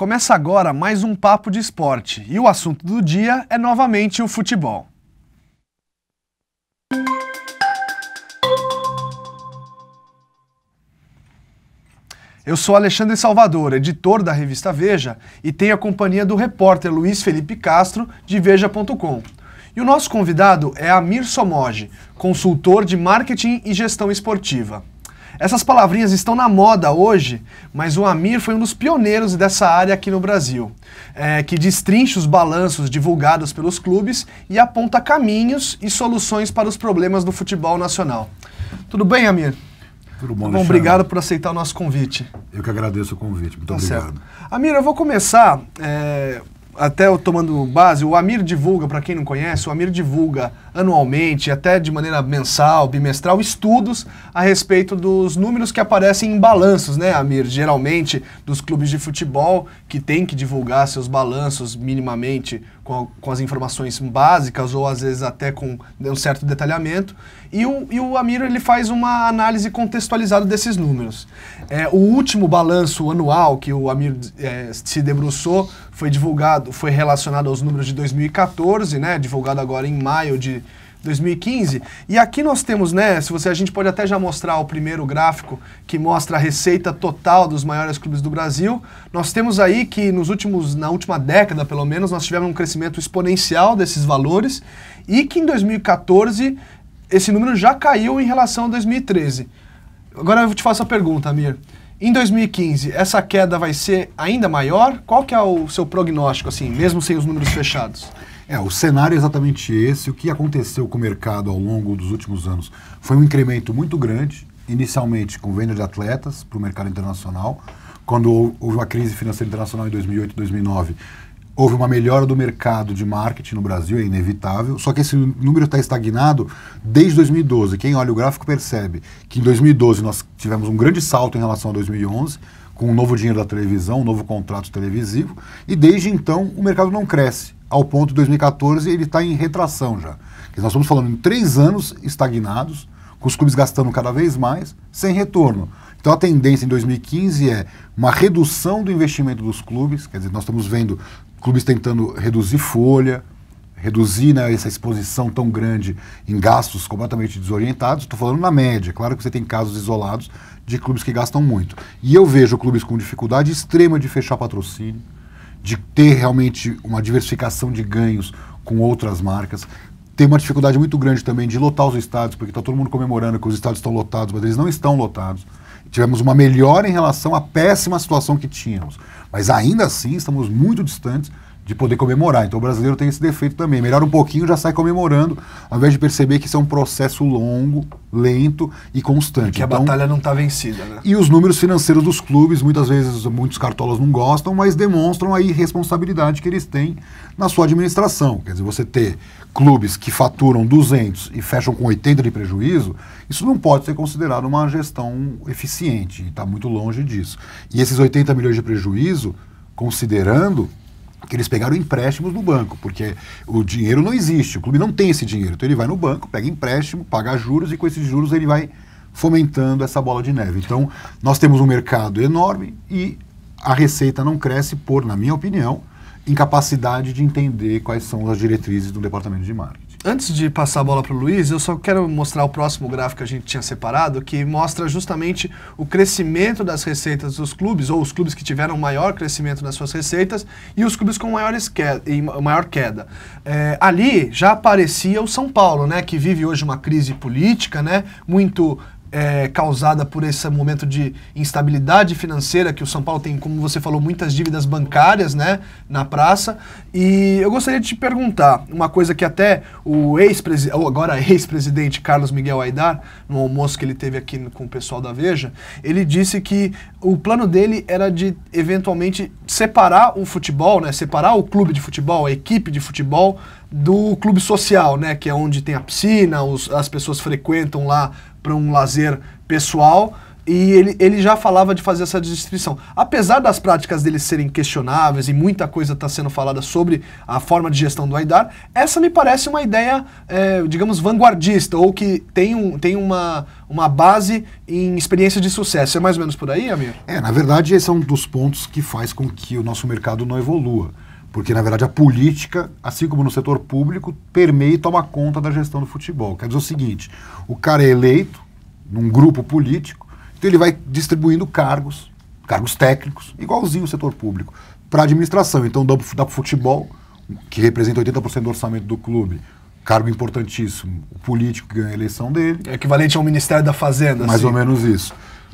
Começa agora mais um Papo de Esporte e o assunto do dia é novamente o futebol. Eu sou Alexandre Salvador, editor da revista Veja, e tenho a companhia do repórter Luiz Felipe Castro, de Veja.com. E o nosso convidado é Amir Somoge, consultor de marketing e gestão esportiva. Essas palavrinhas estão na moda hoje, mas o Amir foi um dos pioneiros dessa área aqui no Brasil, que destrincha os balanços divulgados pelos clubes e aponta caminhos e soluções para os problemas do futebol nacional. Tudo bem, Amir? Tudo bom, Alexandre? Obrigado por aceitar o nosso convite. Eu que agradeço o convite, muito obrigado. Certo. Amir, eu vou começar, até eu tomando base, o Amir divulga, para quem não conhece, o Amir divulga anualmente, até de maneira mensal, bimestral, estudos a respeito dos números que aparecem em balanços, né, Amir? Geralmente dos clubes de futebol que têm que divulgar seus balanços minimamente com as informações básicas ou às vezes até com um certo detalhamento. E o Amir ele faz uma análise contextualizada desses números. O último balanço anual que o Amir se debruçou foi divulgado, foi relacionado aos números de 2014, né, divulgado agora em maio de 2015, e aqui nós temos, né, a gente pode até já mostrar o primeiro gráfico que mostra a receita total dos maiores clubes do Brasil. Nós temos aí que na última década, pelo menos, nós tivemos um crescimento exponencial desses valores e que em 2014 esse número já caiu em relação a 2013. Agora eu te faço a pergunta, Amir. Em 2015, essa queda vai ser ainda maior? Qual que é o seu prognóstico, assim, mesmo sem os números fechados? O cenário é exatamente esse. O que aconteceu com o mercado ao longo dos últimos anos foi um incremento muito grande, inicialmente com venda de atletas para o mercado internacional. Quando houve uma crise financeira internacional em 2008 e 2009, houve uma melhora do mercado de marketing no Brasil, é inevitável, só que esse número está estagnado desde 2012. Quem olha o gráfico percebe que em 2012 nós tivemos um grande salto em relação a 2011, com um novo dinheiro da televisão, um novo contrato televisivo, e desde então o mercado não cresce, ao ponto de 2014 ele está em retração já. Nós estamos falando em 3 anos estagnados, com os clubes gastando cada vez mais, sem retorno. Então a tendência em 2015 é uma redução do investimento dos clubes, quer dizer, nós estamos vendo clubes tentando reduzir folha, reduzir, né, essa exposição tão grande em gastos completamente desorientados. Estou falando na média, claro que você tem casos isolados de clubes que gastam muito. E eu vejo clubes com dificuldade extrema de fechar patrocínio, de ter realmente uma diversificação de ganhos com outras marcas. Tem uma dificuldade muito grande também de lotar os estádios, porque está todo mundo comemorando que os estádios estão lotados, mas eles não estão lotados. Tivemos uma melhora em relação à péssima situação que tínhamos. Mas ainda assim estamos muito distantes de poder comemorar. Então o brasileiro tem esse defeito também. Melhora um pouquinho, já sai comemorando, ao invés de perceber que isso é um processo longo, lento e constante. Que a batalha não está vencida, né? E os números financeiros dos clubes, muitas vezes muitos cartolas não gostam, mas demonstram a irresponsabilidade que eles têm na sua administração. Quer dizer, você ter clubes que faturam 200 e fecham com 80 de prejuízo, isso não pode ser considerado uma gestão eficiente, e está muito longe disso. E esses 80 milhões de prejuízo, considerando que eles pegaram empréstimos no banco, porque o dinheiro não existe, o clube não tem esse dinheiro, então ele vai no banco, pega empréstimo, paga juros e com esses juros ele vai fomentando essa bola de neve. Então nós temos um mercado enorme e a receita não cresce por, na minha opinião, incapacidade de entender quais são as diretrizes do departamento de marketing. Antes de passar a bola para o Luiz, eu só quero mostrar o próximo gráfico que a gente tinha separado, que mostra justamente o crescimento das receitas dos clubes, ou os clubes que tiveram maior crescimento nas suas receitas, e os clubes com maior queda. Ali já aparecia o São Paulo, né, que vive hoje uma crise política, né, muito causada por esse momento de instabilidade financeira que o São Paulo tem, como você falou, muitas dívidas bancárias, né, na praça. E eu gostaria de te perguntar uma coisa que até o agora ex-presidente Carlos Miguel Aydar, no almoço que ele teve aqui com o pessoal da Veja, ele disse que o plano dele era de eventualmente separar o futebol, né, separar o clube de futebol, a equipe de futebol do clube social, né, que é onde tem a piscina, as pessoas frequentam lá para um lazer pessoal, E ele já falava de fazer essa distribuição. Apesar das práticas dele serem questionáveis e muita coisa está sendo falada sobre a forma de gestão do Aidar, essa me parece uma ideia, digamos, vanguardista, ou que tem uma base em experiência de sucesso. É mais ou menos por aí, Amir? Na verdade, esse é um dos pontos que faz com que o nosso mercado não evolua. Porque, na verdade, a política, assim como no setor público, permeia e toma conta da gestão do futebol. Quer dizer o seguinte, o cara é eleito num grupo político, então ele vai distribuindo cargos técnicos, igualzinho o setor público, para a administração. Então dá para o futebol, que representa 80% do orçamento do clube, cargo importantíssimo, o político que ganha a eleição dele. É equivalente ao Ministério da Fazenda. Mais ou menos isso.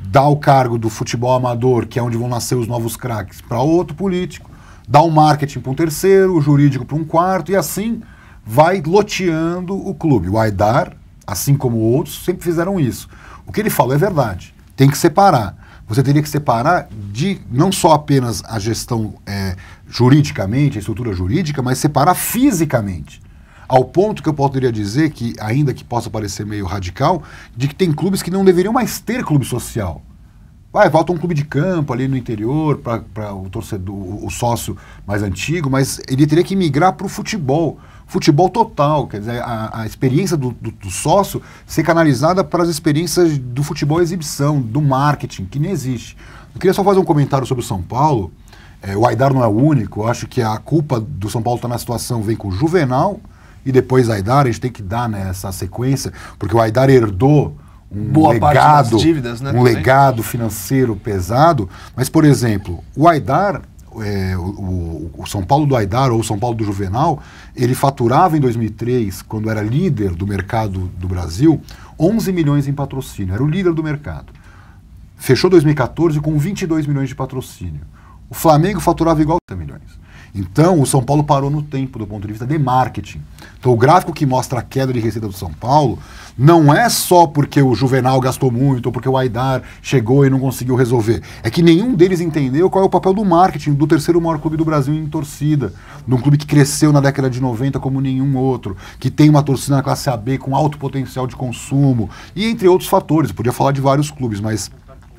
Dá o cargo do futebol amador, que é onde vão nascer os novos craques, para outro político. Dá o marketing para um terceiro, o jurídico para um quarto, e assim vai loteando o clube. O Aidar, assim como outros, sempre fizeram isso. O que ele falou é verdade. Tem que separar. Você teria que separar de não só apenas a gestão juridicamente, a estrutura jurídica, mas separar fisicamente. Ao ponto que eu poderia dizer que, ainda que possa parecer meio radical, de que tem clubes que não deveriam mais ter clube social. Volta um clube de campo ali no interior para o torcedor, o sócio mais antigo, mas ele teria que migrar para o futebol. Futebol total, quer dizer, a experiência do sócio ser canalizada para as experiências do futebol exibição, do marketing, que nem existe. Eu queria só fazer um comentário sobre o São Paulo. O Aidar não é o único, eu acho que a culpa do São Paulo estar na situação vem com o Juvenal e depois Aidar. A gente tem que dar essa sequência, porque o Aidar herdou um legado financeiro pesado, mas, por exemplo, o Aidar, o São Paulo do Aidar ou o São Paulo do Juvenal, ele faturava em 2003, quando era líder do mercado do Brasil, 11 milhões em patrocínio, era o líder do mercado. Fechou 2014 com 22 milhões de patrocínio. O Flamengo faturava igual a 30 milhões. Então, o São Paulo parou no tempo do ponto de vista de marketing. Então, o gráfico que mostra a queda de receita do São Paulo não é só porque o Juvenal gastou muito ou porque o Aidar chegou e não conseguiu resolver. É que nenhum deles entendeu qual é o papel do marketing do terceiro maior clube do Brasil em torcida. De um clube que cresceu na década de 90 como nenhum outro, que tem uma torcida na classe AB com alto potencial de consumo, e entre outros fatores. Eu podia falar de vários clubes, mas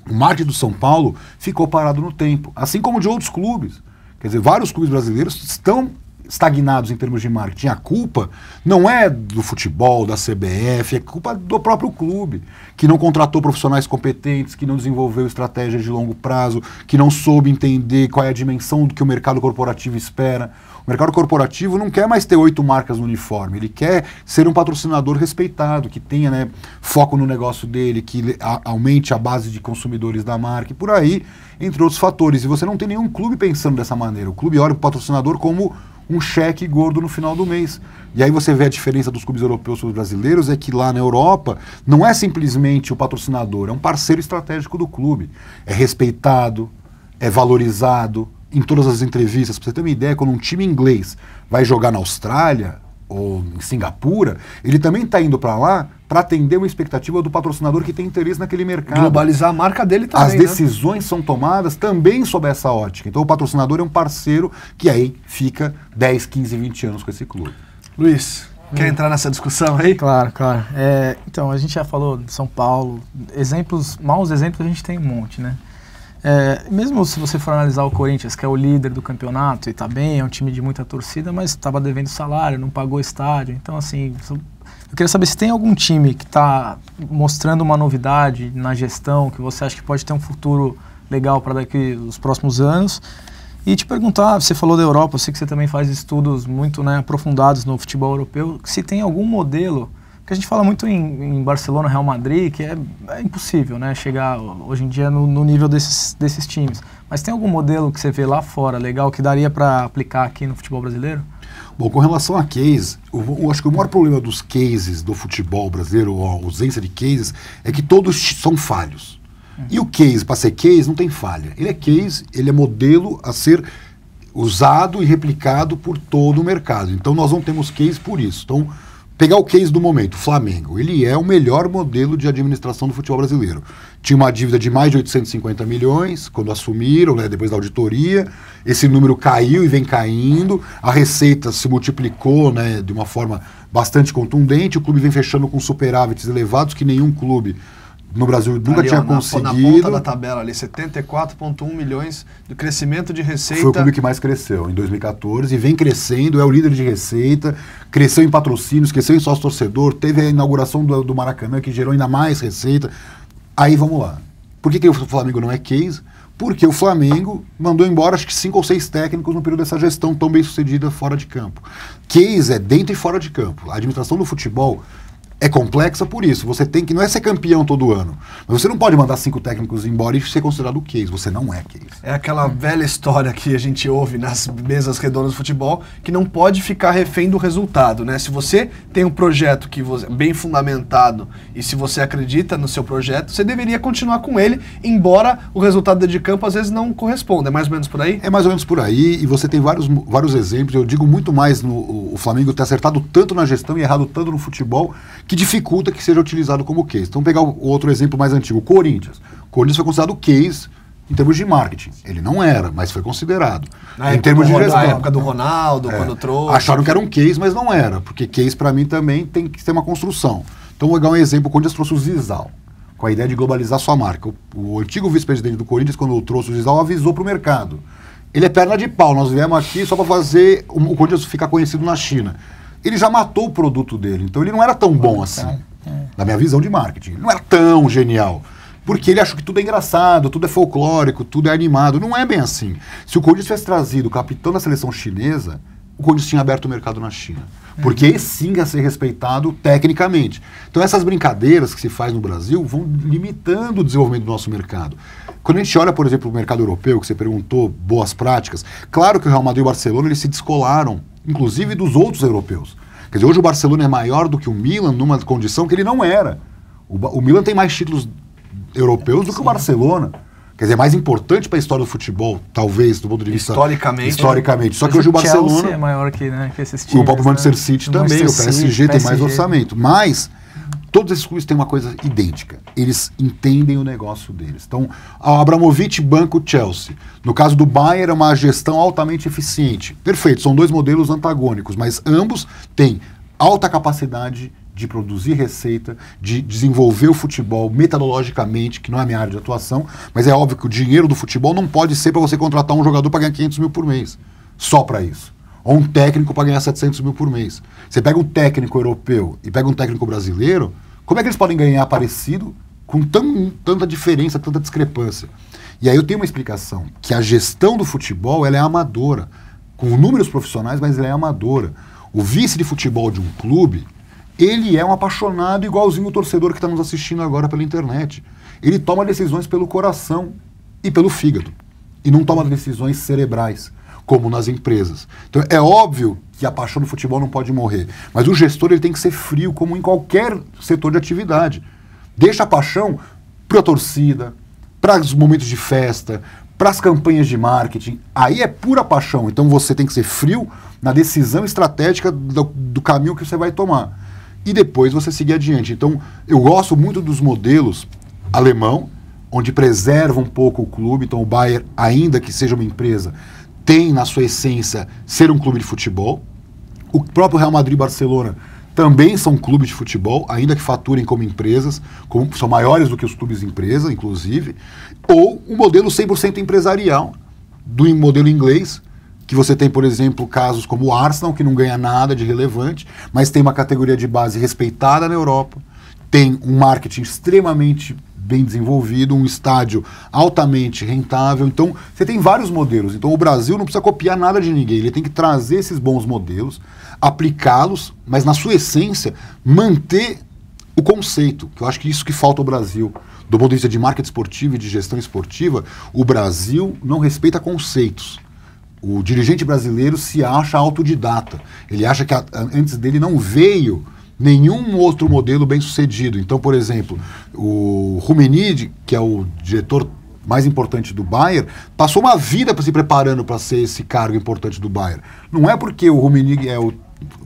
o marketing do São Paulo ficou parado no tempo, assim como de outros clubes. Quer dizer, vários clubes brasileiros estão estagnados em termos de marketing. A culpa não é do futebol, da CBF, é culpa do próprio clube, que não contratou profissionais competentes, que não desenvolveu estratégias de longo prazo, que não soube entender qual é a dimensão do que o mercado corporativo espera. O mercado corporativo não quer mais ter 8 marcas no uniforme, ele quer ser um patrocinador respeitado, que tenha foco no negócio dele, que aumente a base de consumidores da marca, e por aí, entre outros fatores. E você não tem nenhum clube pensando dessa maneira. O clube olha o patrocinador como um cheque gordo no final do mês. E aí você vê a diferença dos clubes europeus para os brasileiros, é que lá na Europa não é simplesmente o patrocinador, é um parceiro estratégico do clube. É respeitado, é valorizado em todas as entrevistas. Para você ter uma ideia, quando um time inglês vai jogar na Austrália ou em Singapura, ele também está indo para lá para atender uma expectativa do patrocinador que tem interesse naquele mercado. Globalizar a marca dele também. As decisões são tomadas também sob essa ótica. Então o patrocinador é um parceiro que aí fica 10, 15, 20 anos com esse clube. Luiz, quer entrar nessa discussão aí? Claro. Então, a gente já falou de São Paulo, maus exemplos a gente tem um monte, né? Mesmo se você for analisar o Corinthians, que é o líder do campeonato, e tá bem, é um time de muita torcida, mas estava devendo salário, não pagou estádio. Então, assim, eu queria saber se tem algum time que está mostrando uma novidade na gestão, que você acha que pode ter um futuro legal para daqui os próximos anos. E te perguntar, você falou da Europa, eu sei que você também faz estudos muito aprofundados no futebol europeu, se tem algum modelo, porque a gente fala muito em Barcelona, Real Madrid, que é impossível, né, chegar hoje em dia no nível desses times. Mas tem algum modelo que você vê lá fora, legal, que daria para aplicar aqui no futebol brasileiro? Bom, com relação a case, eu acho que o maior problema dos cases do futebol brasileiro, ou a ausência de cases, é que todos são falhos. E o case, para ser case, não tem falha. Ele é case, ele é modelo a ser usado e replicado por todo o mercado. Então nós não temos case por isso. Então, pegar o case do momento, o Flamengo, ele é o melhor modelo de administração do futebol brasileiro. Tinha uma dívida de mais de 850 milhões, quando assumiram, depois da auditoria, esse número caiu e vem caindo, a receita se multiplicou de uma forma bastante contundente, o clube vem fechando com superávites elevados que nenhum clube no Brasil nunca ali, tinha ó, conseguido. Na ponta da tabela ali, 74,1 milhões de crescimento de receita. Foi o clube que mais cresceu em 2014 e vem crescendo, é o líder de receita, cresceu em patrocínios, cresceu em sócio-torcedor, teve a inauguração do Maracanã que gerou ainda mais receita. Aí vamos lá. Por que o Flamengo não é case? Porque o Flamengo mandou embora acho que 5 ou 6 técnicos no período dessa gestão tão bem sucedida fora de campo. Case é dentro e fora de campo. A administração do futebol é complexa por isso. Você tem que, não é ser campeão todo ano, mas você não pode mandar 5 técnicos embora e ser considerado case. Você não é case. É aquela velha história que a gente ouve nas mesas redondas do futebol, que não pode ficar refém do resultado, né? Se você tem um projeto que você, bem fundamentado e se você acredita no seu projeto, você deveria continuar com ele, embora o resultado de campo às vezes não corresponda. É mais ou menos por aí? É mais ou menos por aí, e você tem vários exemplos. Eu digo muito mais o Flamengo ter acertado tanto na gestão e errado tanto no futebol, que dificulta que seja utilizado como case. Então, pegar o outro exemplo mais antigo, o Corinthians. O Corinthians foi considerado case em termos de marketing. Ele não era, mas foi considerado. Em termos de gestão. Na época do Ronaldo, quando trouxe. Acharam que era um case, mas não era, porque case para mim também tem que ter uma construção. Então, vou dar um exemplo, o Corinthians trouxe o Zizal, com a ideia de globalizar sua marca. O antigo vice-presidente do Corinthians, quando trouxe o Zizal, avisou para o mercado. Ele é perna de pau, nós viemos aqui só para fazer o Corinthians ficar conhecido na China. Ele já matou o produto dele, então ele não era tão bom assim, na minha visão de marketing. Ele não era tão genial, porque ele achou que tudo é engraçado, tudo é folclórico, tudo é animado. Não é bem assim. Se o Corinthians tivesse trazido o capitão da seleção chinesa, o Corinthians tinha aberto o mercado na China. Porque esse sim ia ser respeitado tecnicamente. Então essas brincadeiras que se faz no Brasil vão limitando o desenvolvimento do nosso mercado. Quando a gente olha, por exemplo, o mercado europeu, que você perguntou, boas práticas, claro que o Real Madrid e o Barcelona eles se descolaram, inclusive dos outros europeus. Quer dizer, hoje o Barcelona é maior do que o Milan numa condição que ele não era. O Milan tem mais títulos europeus do que o Barcelona. Quer dizer, é mais importante para a história do futebol, talvez, do ponto de vista... Historicamente. Só que hoje o Barcelona... Chelsea é maior que esses times. O próprio Manchester City também, o PSG tem mais orçamento. Mas todos esses clubes têm uma coisa idêntica. Eles entendem o negócio deles. Então, a Abramovich banca o Chelsea. No caso do Bayern, é uma gestão altamente eficiente. Perfeito, são 2 modelos antagônicos, mas ambos têm alta capacidade de produzir receita, de desenvolver o futebol metodologicamente, que não é a minha área de atuação, mas é óbvio que o dinheiro do futebol não pode ser para você contratar um jogador para ganhar 500 mil por mês. Só para isso. Ou um técnico para ganhar 700 mil por mês. Você pega um técnico europeu e pega um técnico brasileiro, como é que eles podem ganhar parecido com tanta diferença, tanta discrepância? E aí eu tenho uma explicação, que a gestão do futebol ela é amadora, com números profissionais, mas ela é amadora. O vice de futebol de um clube, ele é um apaixonado igualzinho o torcedor que está nos assistindo agora pela internet. Ele toma decisões pelo coração e pelo fígado. E não toma decisões cerebrais, como nas empresas. Então é óbvio que a paixão do futebol não pode morrer. Mas o gestor ele tem que ser frio, como em qualquer setor de atividade. Deixa a paixão para a torcida, para os momentos de festa, para as campanhas de marketing. Aí é pura paixão. Então você tem que ser frio na decisão estratégica do caminho que você vai tomar. E depois você seguir adiante. Então, eu gosto muito dos modelos alemão, onde preserva um pouco o clube. Então, o Bayern, ainda que seja uma empresa, tem na sua essência ser um clube de futebol. O próprio Real Madrid e Barcelona também são clubes de futebol, ainda que faturem como empresas, são maiores do que os clubes de empresa, inclusive. Ou um modelo 100% empresarial, do modelo inglês, que você tem, por exemplo, casos como o Arsenal, que não ganha nada de relevante, mas tem uma categoria de base respeitada na Europa, tem um marketing extremamente bem desenvolvido, um estádio altamente rentável. Então, você tem vários modelos. Então, o Brasil não precisa copiar nada de ninguém. Ele tem que trazer esses bons modelos, aplicá-los, mas, na sua essência, manter o conceito, que eu acho que isso que falta ao Brasil. Do ponto de vista de marketing esportivo e de gestão esportiva, o Brasil não respeita conceitos. O dirigente brasileiro se acha autodidata. Ele acha que antes dele não veio nenhum outro modelo bem sucedido. Então, por exemplo, o Rummenigge, que é o diretor mais importante do Bayern, passou uma vida se preparando para ser esse cargo importante do Bayern. Não é porque o Rummenigge é o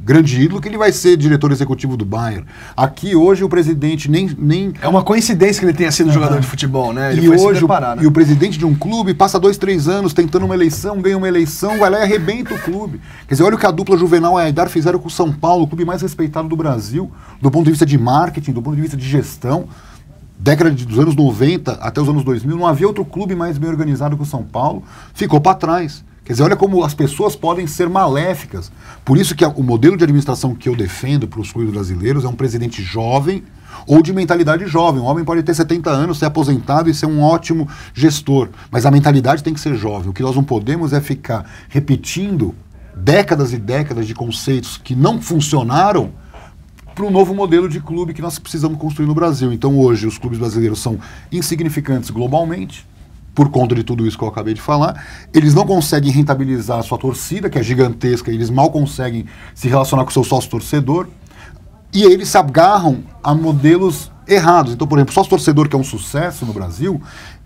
grande ídolo que ele vai ser diretor executivo do Bayern. Aqui hoje o presidente nem... É uma coincidência que ele tenha sido jogador de futebol, né? Ele e foi hoje se preparar, né? E o presidente de um clube passa 2, 3 anos tentando uma eleição, ganha uma eleição, vai lá e arrebenta o clube. Quer dizer, olha o que a dupla Juvenal e Aidar fizeram com o São Paulo, o clube mais respeitado do Brasil, do ponto de vista de marketing, do ponto de vista de gestão. dos anos 90 até os anos 2000, não havia outro clube mais bem organizado que o São Paulo, ficou para trás. Quer dizer, olha como as pessoas podem ser maléficas. Por isso que o modelo de administração que eu defendo para os clubes brasileiros é um presidente jovem ou de mentalidade jovem. Um homem pode ter 70 anos, ser aposentado e ser um ótimo gestor, mas a mentalidade tem que ser jovem. O que nós não podemos é ficar repetindo décadas e décadas de conceitos que não funcionaram para um novo modelo de clube que nós precisamos construir no Brasil. Então hoje os clubes brasileiros são insignificantes globalmente, por conta de tudo isso que eu acabei de falar. Eles não conseguem rentabilizar a sua torcida, que é gigantesca, eles mal conseguem se relacionar com o seu sócio-torcedor, e eles se agarram a modelos errados. Então, por exemplo, o sócio-torcedor, que é um sucesso no Brasil,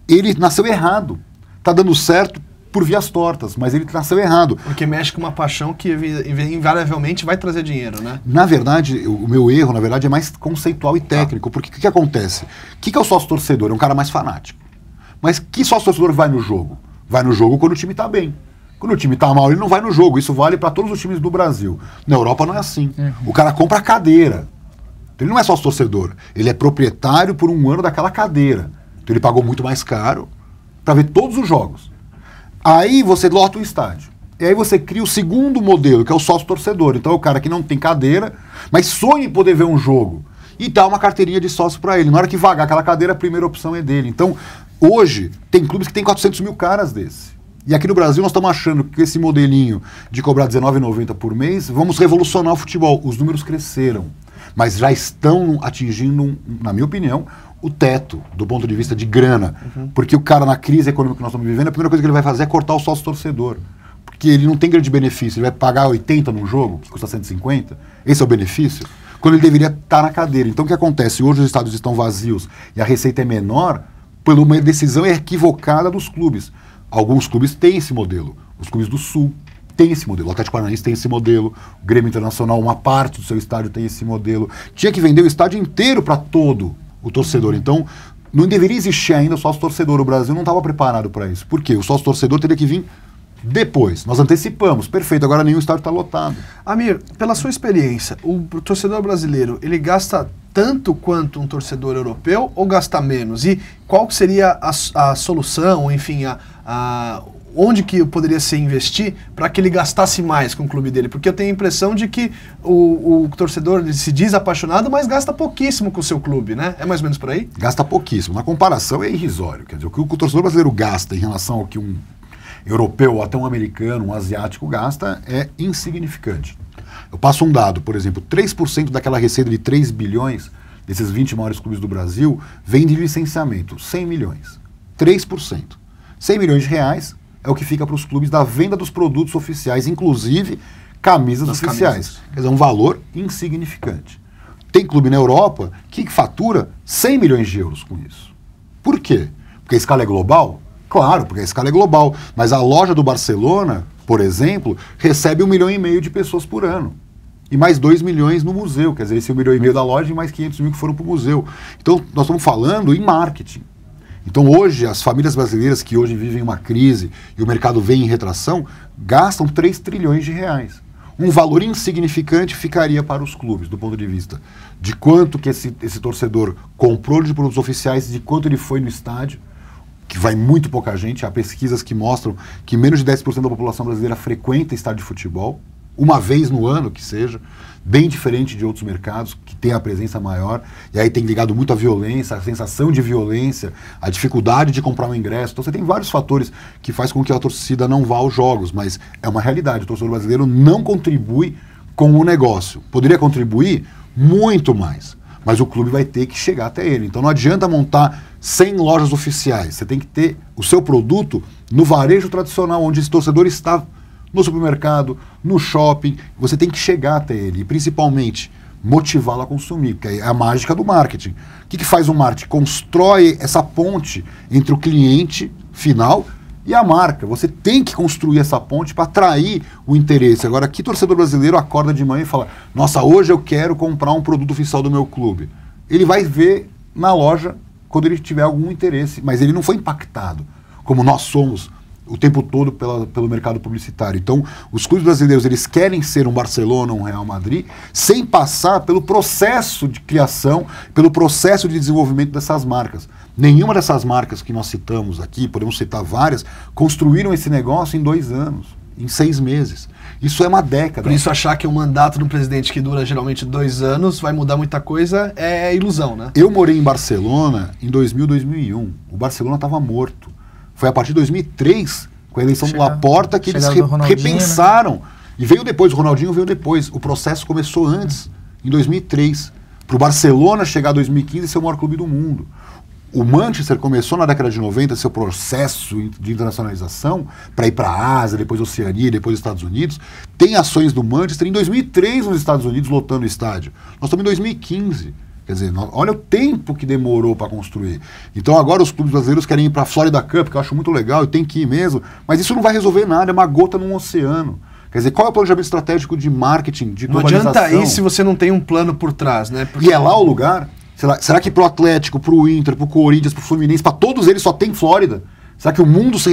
ele nasceu errado. Está dando certo por vias tortas, mas ele nasceu errado. Porque mexe com uma paixão que invariavelmente vai trazer dinheiro, né? Na verdade, o meu erro, na verdade, é mais conceitual e técnico, porque o que acontece? O que é o sócio-torcedor? É um cara mais fanático. Mas que sócio-torcedor vai no jogo? Vai no jogo quando o time está bem. Quando o time está mal, ele não vai no jogo. Isso vale para todos os times do Brasil. Na Europa não é assim. O cara compra a cadeira. Então, ele não é sócio-torcedor. Ele é proprietário por um ano daquela cadeira. Então ele pagou muito mais caro para ver todos os jogos. Aí você lota o estádio. E aí você cria o segundo modelo, que é o sócio-torcedor. Então é o cara que não tem cadeira, mas sonha em poder ver um jogo. E dá uma carteirinha de sócio para ele. Na hora que vagar aquela cadeira, a primeira opção é dele. Então, hoje, tem clubes que tem 400 mil caras desse. E aqui no Brasil nós estamos achando que esse modelinho de cobrar R$19,90 por mês, vamos revolucionar o futebol. Os números cresceram, mas já estão atingindo, na minha opinião, o teto do ponto de vista de grana. Porque o cara, na crise econômica que nós estamos vivendo, a primeira coisa que ele vai fazer é cortar o sócio-torcedor. Porque ele não tem grande benefício. Ele vai pagar 80 num jogo, que custa 150. Esse é o benefício. Quando ele deveria estar na cadeira. Então o que acontece? Hoje os estádios estão vazios e a receita é menor por uma decisão equivocada dos clubes. Alguns clubes têm esse modelo. Os clubes do Sul têm esse modelo. O Atlético Paranaense tem esse modelo. O Grêmio Internacional, uma parte do seu estádio tem esse modelo. Tinha que vender o estádio inteiro para todo o torcedor. Então, não deveria existir ainda o sócio-torcedor. O Brasil não estava preparado para isso. Por quê? O sócio-torcedor teria que vir depois. Nós antecipamos. Perfeito. Agora nenhum estádio está lotado. Amir, pela sua experiência, o torcedor brasileiro, ele gasta tanto quanto um torcedor europeu ou gasta menos? E qual seria a solução, enfim, onde que poderia se investir para que ele gastasse mais com o clube dele? Porque eu tenho a impressão de que o torcedor se diz apaixonado, mas gasta pouquíssimo com o seu clube, né? É mais ou menos por aí? Gasta pouquíssimo. Na comparação é irrisório. Quer dizer, o que o torcedor brasileiro gasta em relação ao que um europeu ou até um americano, um asiático gasta é insignificante. Eu passo um dado, por exemplo, 3% daquela receita de 3 bilhões desses 20 maiores clubes do Brasil vem de licenciamento, 100 milhões. 3%. 100 milhões de reais é o que fica para os clubes da venda dos produtos oficiais, inclusive camisas oficiais. Quer dizer, um valor insignificante. Tem clube na Europa que fatura 100 milhões de euros com isso. Por quê? Porque a escala é global? Claro, porque a escala é global. Mas a loja do Barcelona, por exemplo, recebe 1,5 milhão de pessoas por ano. E mais 2 milhões no museu. Quer dizer, esse 1,5 milhão da loja e mais 500 mil que foram para o museu. Então, nós estamos falando em marketing. Então, hoje, as famílias brasileiras que hoje vivem uma crise e o mercado vem em retração, gastam 3 trilhões de reais. Um valor insignificante ficaria para os clubes, do ponto de vista de quanto que esse torcedor comprou de produtos oficiais, de quanto ele foi no estádio, que vai muito pouca gente. Há pesquisas que mostram que menos de 10% da população brasileira frequenta estádio de futebol, uma vez no ano que seja, bem diferente de outros mercados que tem a presença maior, e aí tem ligado muito à violência, a sensação de violência, a dificuldade de comprar um ingresso. Então você tem vários fatores que faz com que a torcida não vá aos jogos, mas é uma realidade. O torcedor brasileiro não contribui com o negócio. Poderia contribuir muito mais, mas o clube vai ter que chegar até ele. Então não adianta montar 100 lojas oficiais. Você tem que ter o seu produto no varejo tradicional, onde esse torcedor está no supermercado, no shopping. Você tem que chegar até ele e, principalmente, motivá-lo a consumir, porque é a mágica do marketing. O que faz o marketing? Constrói essa ponte entre o cliente final e a marca. Você tem que construir essa ponte para atrair o interesse. Agora, que torcedor brasileiro acorda de manhã e fala: nossa, hoje eu quero comprar um produto oficial do meu clube? Ele vai ver na loja quando ele tiver algum interesse, mas ele não foi impactado, como nós somos o tempo todo pelo mercado publicitário. Então, os clubes brasileiros, eles querem ser um Barcelona, um Real Madrid, sem passar pelo processo de criação, pelo processo de desenvolvimento dessas marcas. Nenhuma dessas marcas que nós citamos aqui, podemos citar várias, construíram esse negócio em 2 anos, em 6 meses. Isso é uma década. Por isso achar que o mandato do presidente, que dura geralmente 2 anos, vai mudar muita coisa, é ilusão, né? Eu morei em Barcelona em 2000, 2001. O Barcelona estava morto. Foi a partir de 2003, com a eleição do Laporta, que eles repensaram. Né? E veio depois, o Ronaldinho veio depois. O processo começou antes, em 2003. Para o Barcelona chegar em 2015 e ser o maior clube do mundo. O Manchester começou na década de 90 seu processo de internacionalização para ir para a Ásia, depois Oceania, depois Estados Unidos. Tem ações do Manchester em 2003 nos Estados Unidos, lotando o estádio. Nós estamos em 2015. Quer dizer, olha o tempo que demorou para construir. Então agora os clubes brasileiros querem ir para a Florida Cup, que eu acho muito legal, e tem que ir mesmo, mas isso não vai resolver nada, é uma gota num oceano. Quer dizer, qual é o planejamento estratégico de marketing, de globalização? Não adianta ir se você não tem um plano por trás, né? Porque... E é lá o lugar? Será que pro Atlético, pro Inter, pro Corinthians, pro Fluminense, para todos eles só tem Flórida? Será que o mundo se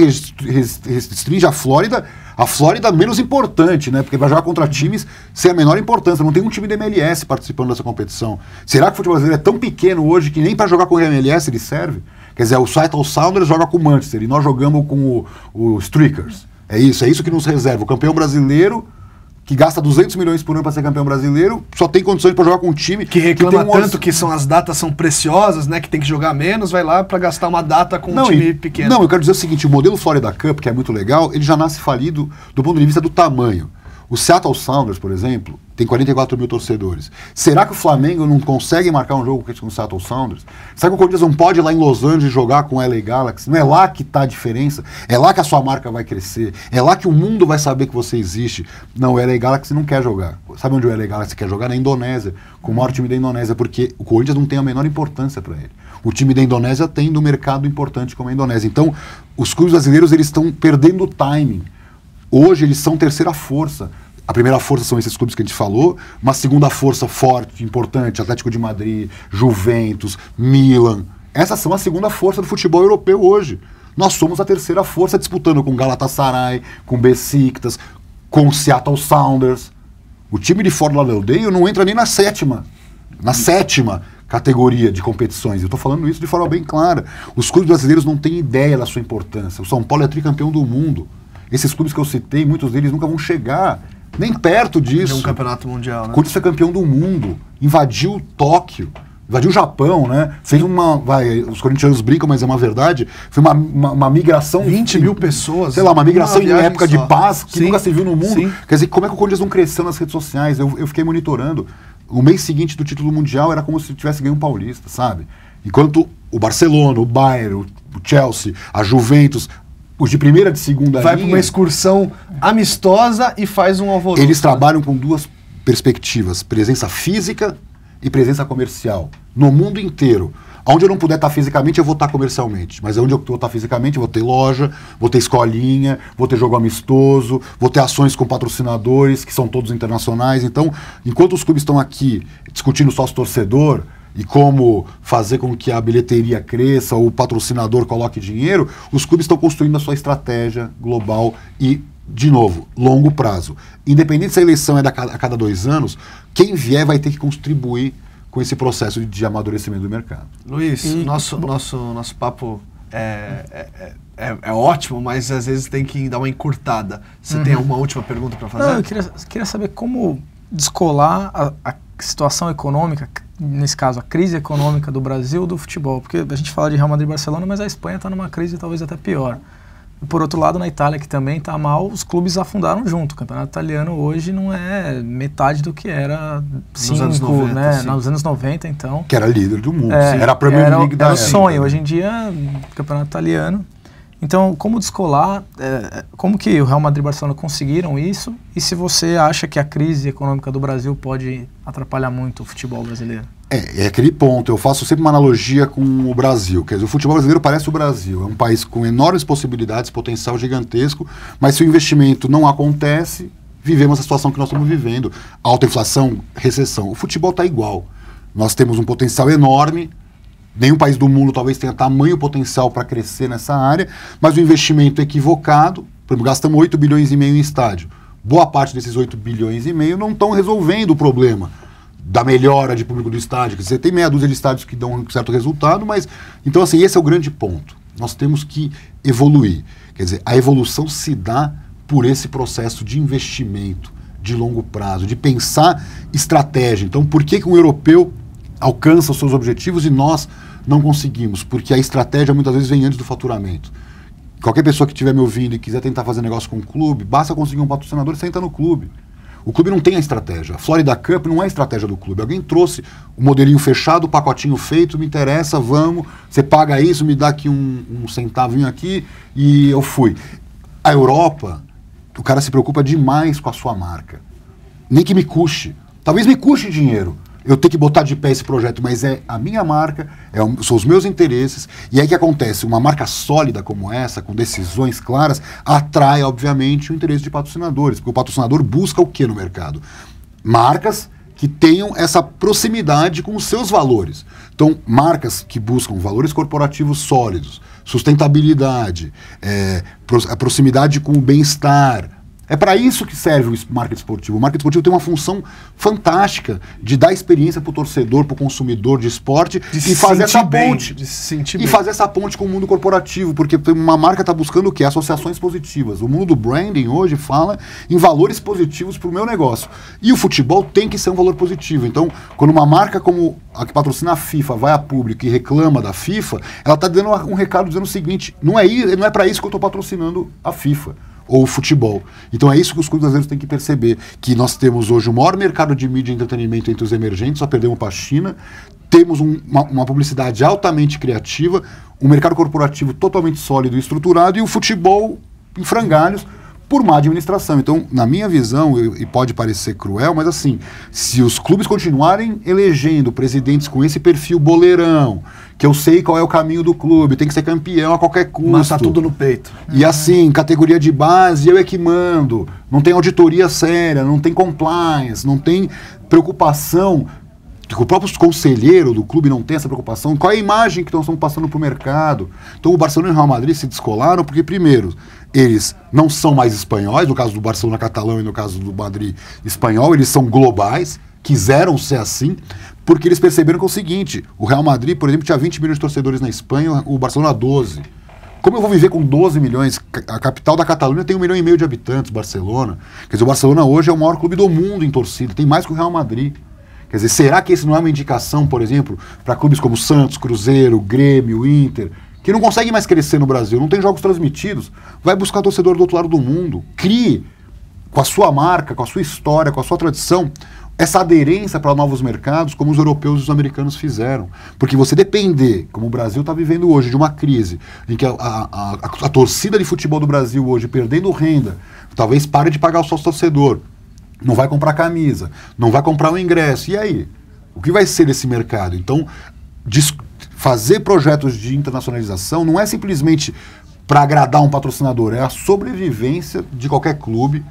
restringe à Flórida? A Flórida menos importante, né? Porque vai jogar contra times sem a menor importância. Não tem um time da MLS participando dessa competição. Será que o futebol brasileiro é tão pequeno hoje que nem para jogar com o MLS ele serve? Quer dizer, o Seattle Sounders joga com o Manchester e nós jogamos com o Strikers. É isso que nos reserva. O campeão brasileiro, que gasta 200 milhões por ano para ser campeão brasileiro, só tem condições para jogar com um time que reclama tanto que as datas são preciosas, né, que tem que jogar menos, vai lá para gastar uma data com um time pequeno. Não, eu quero dizer o seguinte, o modelo Florida Cup, que é muito legal, ele já nasce falido do ponto de vista do tamanho. O Seattle Sounders, por exemplo, tem 44 mil torcedores. Será que o Flamengo não consegue marcar um jogo com o Seattle Sounders? Será que o Corinthians não pode ir lá em Los Angeles jogar com o LA Galaxy? Não é lá que está a diferença? É lá que a sua marca vai crescer? É lá que o mundo vai saber que você existe? Não, o LA Galaxy não quer jogar. Sabe onde o LA Galaxy quer jogar? Na Indonésia, com o maior time da Indonésia, porque o Corinthians não tem a menor importância para ele. O time da Indonésia tem do mercado importante como a Indonésia. Então, os clubes brasileiros eles estão perdendo o timing. Hoje eles são terceira força. A primeira força são esses clubes que a gente falou, uma segunda força forte, importante, Atlético de Madrid, Juventus, Milan. Essas são a segunda força do futebol europeu hoje. Nós somos a terceira força disputando com Galatasaray, com Besiktas, com Seattle Sounders. O time de Fort Lauderdale não entra nem na sétima categoria de competições. Eu estou falando isso de forma bem clara. Os clubes brasileiros não têm ideia da sua importância. O São Paulo é tricampeão do mundo. Esses clubes que eu citei, muitos deles nunca vão chegar nem perto disso. De um campeonato mundial, né? O Corinthians foi campeão do mundo, invadiu Tóquio, invadiu o Japão, né? Fez os corintianos brincam, mas é uma verdade, foi uma migração... 20 mil pessoas. Sei lá, uma migração em época de paz que sim, nunca se viu no mundo. Sim. Quer dizer, como é que o Corinthians não cresceu nas redes sociais? Eu fiquei monitorando. O mês seguinte do título mundial era como se tivesse ganho um paulista, sabe? Enquanto o Barcelona, o Bayern, o Chelsea, a Juventus... Os de primeira, de segunda vai para uma excursão amistosa e faz um alvoroço. Eles trabalham com duas perspectivas, presença física e presença comercial, no mundo inteiro. Onde eu não puder estar fisicamente, eu vou estar comercialmente. Mas onde eu vou estar fisicamente, eu vou ter loja, vou ter escolinha, vou ter jogo amistoso, vou ter ações com patrocinadores, que são todos internacionais. Então, enquanto os clubes estão aqui discutindo sócio-torcedor, e como fazer com que a bilheteria cresça, ou o patrocinador coloque dinheiro, os clubes estão construindo a sua estratégia global e, de novo, longo prazo. Independente se a eleição é a cada 2 anos, quem vier vai ter que contribuir com esse processo de amadurecimento do mercado. Luiz, nosso papo é ótimo, mas às vezes tem que dar uma encurtada. Você tem alguma última pergunta para fazer? Não, eu queria saber como descolar a situação econômica, nesse caso a crise econômica do Brasil do futebol, porque a gente fala de Real Madrid e Barcelona, mas a Espanha está numa crise talvez até pior. E por outro lado, na Itália, que também está mal, os clubes afundaram junto. O campeonato italiano hoje não é metade do que era nos anos 90, né? Nos anos 90, então. Que era líder do mundo, era a Premier League da época. Era o sonho, hoje em dia, o campeonato italiano. Então, como descolar, como que o Real Madrid e o Barcelona conseguiram isso? E se você acha que a crise econômica do Brasil pode atrapalhar muito o futebol brasileiro? É aquele ponto, eu faço sempre uma analogia com o Brasil, quer dizer, o futebol brasileiro parece o Brasil, é um país com enormes possibilidades, potencial gigantesco, mas se o investimento não acontece, vivemos a situação que nós estamos vivendo, alta inflação, recessão. O futebol está igual, nós temos um potencial enorme, Nenhum país do mundo talvez tenha tamanho potencial para crescer nessa área, mas o investimento equivocado, por exemplo, gastamos 8 bilhões e meio em estádio. Boa parte desses 8 bilhões e meio não estão resolvendo o problema da melhora de público do estádio. Você tem meia dúzia de estádios que dão um certo resultado, mas... Então, assim, esse é o grande ponto. Nós temos que evoluir. Quer dizer, a evolução se dá por esse processo de investimento de longo prazo, de pensar estratégia. Então, por que um europeu alcança os seus objetivos e nós não conseguimos? Porque a estratégia muitas vezes vem antes do faturamento. Qualquer pessoa que estiver me ouvindo e quiser tentar fazer negócio com um clube, basta conseguir um patrocinador e senta no clube. O clube não tem a estratégia. A Florida Cup não é a estratégia do clube. Alguém trouxe o modelinho fechado, o pacotinho feito, me interessa, vamos, você paga isso, me dá aqui um centavinho aqui e eu fui. A Europa, o cara se preocupa demais com a sua marca. Nem que me custe. Talvez me custe dinheiro eu ter que botar de pé esse projeto, mas é a minha marca, são os meus interesses, e aí que acontece, uma marca sólida como essa, com decisões claras, atrai, obviamente, o interesse de patrocinadores, porque o patrocinador busca o que no mercado? Marcas que tenham essa proximidade com os seus valores. Então, marcas que buscam valores corporativos sólidos, sustentabilidade, a proximidade com o bem-estar. É para isso que serve o marketing esportivo. O marketing esportivo tem uma função fantástica de dar experiência para o torcedor, para o consumidor de esporte e fazer essa ponte. E fazer essa ponte com o mundo corporativo, porque uma marca está buscando o quê? Associações positivas. O mundo do branding hoje fala em valores positivos para o meu negócio. E o futebol tem que ser um valor positivo. Então, quando uma marca como a que patrocina a FIFA vai a público e reclama da FIFA, ela está dando um recado dizendo o seguinte: não é para isso que eu estou patrocinando a FIFA ou o futebol. Então é isso que os clubes brasileiros têm que perceber, que nós temos hoje o maior mercado de mídia e entretenimento entre os emergentes, só perdemos para a China, temos uma publicidade altamente criativa, um mercado corporativo totalmente sólido e estruturado, e o futebol em frangalhos por má administração. Então, na minha visão, e pode parecer cruel, mas assim, se os clubes continuarem elegendo presidentes com esse perfil boleirão, que eu sei qual é o caminho do clube, tem que ser campeão a qualquer custo. Mas tá tudo no peito. E assim, categoria de base, eu é que mando, não tem auditoria séria, não tem compliance, não tem preocupação, o próprio conselheiro do clube não tem essa preocupação, qual é a imagem que estão passando para o mercado. Então o Barcelona e o Real Madrid se descolaram porque, primeiro, eles não são mais espanhóis, no caso do Barcelona catalão e no caso do Madrid espanhol, eles são globais, quiseram ser assim, porque eles perceberam que é o seguinte: o Real Madrid, por exemplo, tinha 20 milhões de torcedores na Espanha, o Barcelona 12. Como eu vou viver com 12 milhões? A capital da Catalunha tem 1,5 milhão de habitantes, Barcelona. Quer dizer, o Barcelona hoje é o maior clube do mundo em torcida, tem mais que o Real Madrid. Quer dizer, será que isso não é uma indicação, por exemplo, para clubes como Santos, Cruzeiro, Grêmio, Inter, que não conseguem mais crescer no Brasil, não tem jogos transmitidos? Vai buscar torcedor do outro lado do mundo. Crie, com a sua marca, com a sua história, com a sua tradição, essa aderência para novos mercados, como os europeus e os americanos fizeram. Porque você depender, como o Brasil está vivendo hoje, de uma crise, em que a torcida de futebol do Brasil hoje, perdendo renda, talvez pare de pagar o sócio torcedor, não vai comprar camisa, não vai comprar o ingresso. E aí? O que vai ser desse mercado? Então, fazer projetos de internacionalização não é simplesmente para agradar um patrocinador, é a sobrevivência de qualquer clube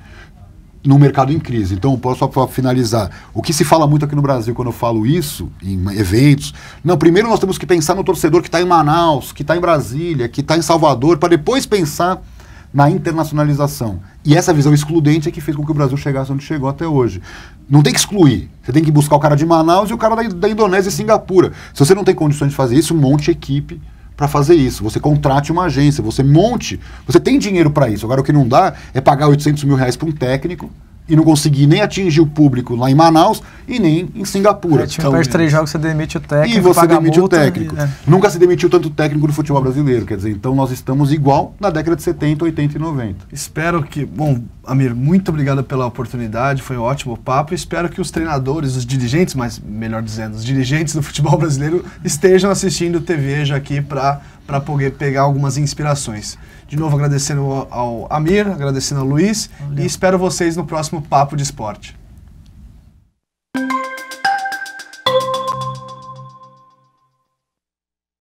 no mercado em crise. Então, só para finalizar, o que se fala muito aqui no Brasil quando eu falo isso, em eventos, não, primeiro nós temos que pensar no torcedor que está em Manaus, que está em Brasília, que está em Salvador, para depois pensar na internacionalização. E essa visão excludente é que fez com que o Brasil chegasse onde chegou até hoje. Não tem que excluir. Você tem que buscar o cara de Manaus e o cara da Indonésia e Singapura. Se você não tem condições de fazer isso, monte equipe para fazer isso. Você contrate uma agência, você monte. Você tem dinheiro para isso. Agora o que não dá é pagar 800 mil reais para um técnico e não conseguir nem atingir o público lá em Manaus e nem em Singapura. Time perde 3 jogos, você demite o técnico. E você demite o técnico. Nunca se demitiu tanto técnico no futebol brasileiro. Quer dizer, então nós estamos igual na década de 70, 80 e 90. Espero que... Bom, Amir, muito obrigado pela oportunidade, foi um ótimo papo. Espero que os treinadores, os dirigentes, mas melhor dizendo, os dirigentes do futebol brasileiro estejam assistindo o TV já aqui para poder pegar algumas inspirações. De novo, agradecendo ao Amir, agradecendo ao Luiz. Valeu. E espero vocês no próximo Papo de Esporte.